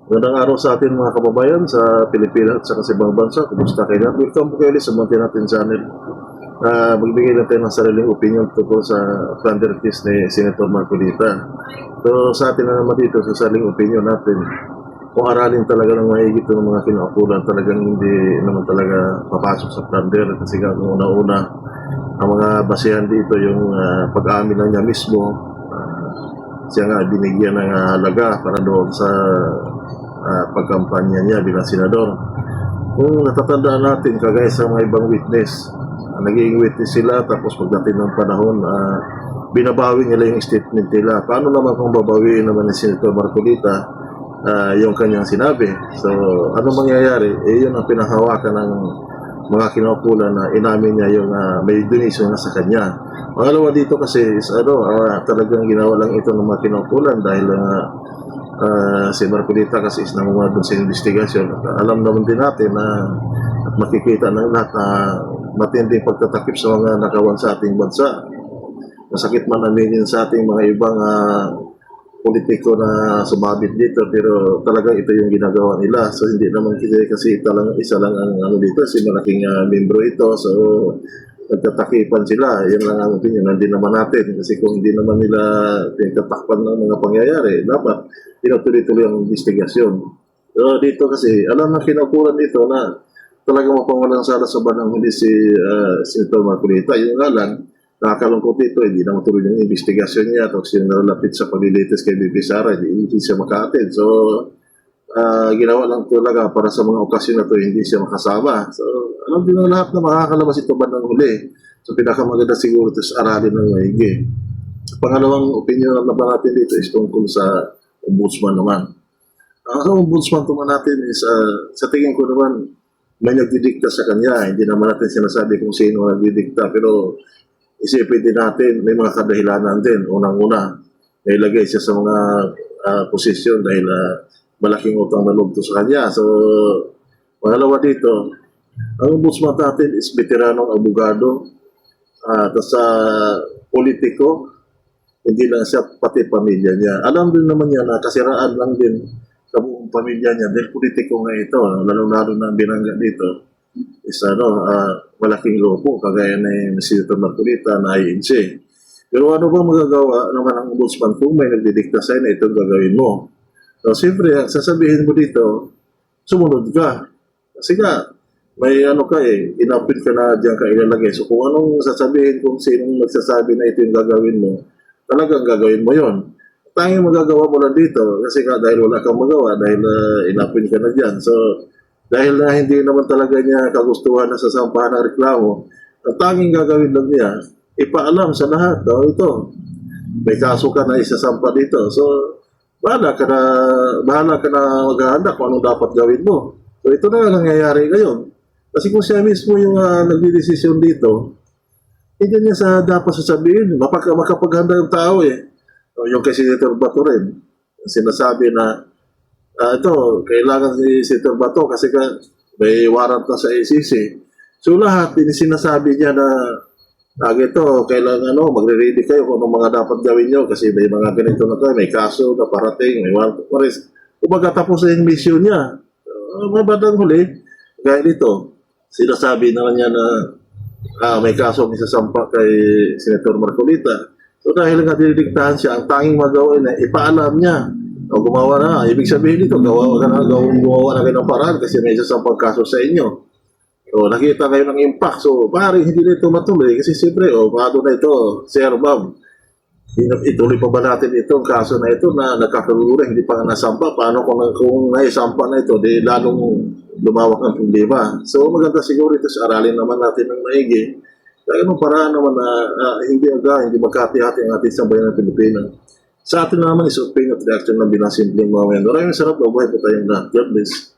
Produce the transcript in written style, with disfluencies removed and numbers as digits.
Magandang araw sa atin mga kababayan sa Pilipinas at sa ibang bansa. Kumusta kayo? Welcome po kayo ulit sa Monte natin channel. Magbigay natin ng sariling opinion tungkol sa plunder case ni Senator Marcolita. So sa atin na naman dito sa sariling opinion natin, kung aralin talaga ng maigit ng mga kinaukulan, talagang hindi naman talaga papasok sa plunder kasi una-una ang mga basehan dito yung pag-aamin lang niya mismo. Siya nga binigyan ng halaga para doon sa pagkampanya niya bilang senador. Kung natatandaan natin, kagaya sa mga ibang witness, naging witness sila tapos pagdating ng panahon, binabawi nila yung statement nila. Paano naman kung babawiin naman ni Senator Marcolita yung kanyang sinabi? So, ano mangyayari? Yun ang pinahawakan ng mga kinaukulan na inamin niya yung may donation na sa kanya. Pangalawa dito kasi is talagang ginawa lang ito ng mga kinaukulan dahil si Marcolita kasi is nangunguha doon sa investigasyon. Alam naman din natin na at makikita ng lahat na matinding pagtatakip sa mga nakawan sa ating bansa. Masakit man aminin sa ating mga ibang politiko na sumabit dito, pero talagang ito yung ginagawa nila. So hindi naman kasi isa lang ang dito, si malaking membro ito. So nagtatakipan sila, yan lang ang opinion, hindi naman natin. Kasi kung hindi naman nila tinatakpan ng mga pangyayari, dapat tinutuloy-tuloy ang investigasyon. So dito kasi, alam na kinaukulan dito na talagang mapangalang sala sa banang hindi si Senator Marcolita. Yung nga lang, nakakalungkot dito, hindi na matuloy yung investigasyon niya. Tapos yung nalapit sa paglilitis kay BP Sara, hindi siya maka-attend. So, ginawa lang talaga para sa mga okasyon na to hindi siya makasama. So, alam din ng lahat na makakalabas ito ba ng huli. So, pinakamaganda siguro ito sa aralin ng maigi. Pangalawang opinion na ba natin dito is tungkol sa ombudsman naman. Ang ombudsman naman natin is, sa tingin ko naman, may nagdidikta sa kanya. Hindi naman natin sinasabi kung sino nagdidikta, pero isipin din natin, may mga kadahilanan din. Unang-una, nailagay siya sa mga posisyon dahil malaking utang na loob to sa kanya. So, pangalawa dito, ang ombudsman natin is veteranong abogado at sa politiko, hindi lang siya, pati pamilya niya. Alam din naman niya na kasiraan lang din sa buong pamilya niya dahil politiko nga ito, lalo-lalo na binangga dito is malaking lopo, kagaya ni Senator Marcolita na INC. Pero ano ba magagawa naman ang ombudsman kung may nagdidikta sa'yo na itong gagawin mo? So, siyempre, sasabihin mo dito, sumunod ka. Kasi nga, may inapit ka na diyan ka ilalagay. So, kung anong sasabihin, kung sinong nagsasabi na ito yung gagawin mo, talagang gagawin mo yon. Tanging magagawa mo lang dito, kasi nga dahil wala kang magawa, dahil inapit ka na diyan. So, dahil na hindi naman talaga niya kagustuhan na sasampahan ng reklamo, ang tanging gagawin lang niya, ipaalam sa lahat, ito, may kaso ka na isasampa dito. So, bahala ka na maghahanda kung anong dapat gawin mo. So, ito na nangyayari ngayon. Kasi kung siya mismo yung nagdidesisyon dito, hindi niya dapat sasabihin, makapaghanda yung tao eh. So, yung kay Senator Bato rin, sinasabi na, ito, kailangan si Senator Bato kasi may warrant na sa ACC. So lahat, sinasabi niya na ito, kailangan magre-ready kayo kung anong mga dapat gawin nyo kasi may mga ganito na may kaso na parating, may warrant of arrest. Kumbaga tapos na yung mission niya. Mabadang huli, gaya nito, sinasabi naman niya na may kaso ang isasampa kay Senator Marcolita. So dahil nga dinidiktahan siya, ang tanging magawa na ipaalam niya. O gumawa na, ibig sabihin dito, gumawa na kayo ng paraan kasi may isasampang kaso sa inyo. So, nakita kayo ng impact. So, parang hindi na ito matuloy kasi siyempre, paano na ito, Sir Bob, ituloy pa ba natin itong kaso na ito na nagkakalura, hindi pa nga nasampa. Paano kung naisampa na ito, di lalong lumawak ang problema. So, maganda siguro ito sa aralin naman natin ng maigi. Kaya anong paraan naman na hindi magkati-hati ang ating sambayan ng Pilipinas. Sa atin naman is opinion at reaction ng binasimpleng mga men. Maraming sarap, mabuhay po tayong lahat. God bless.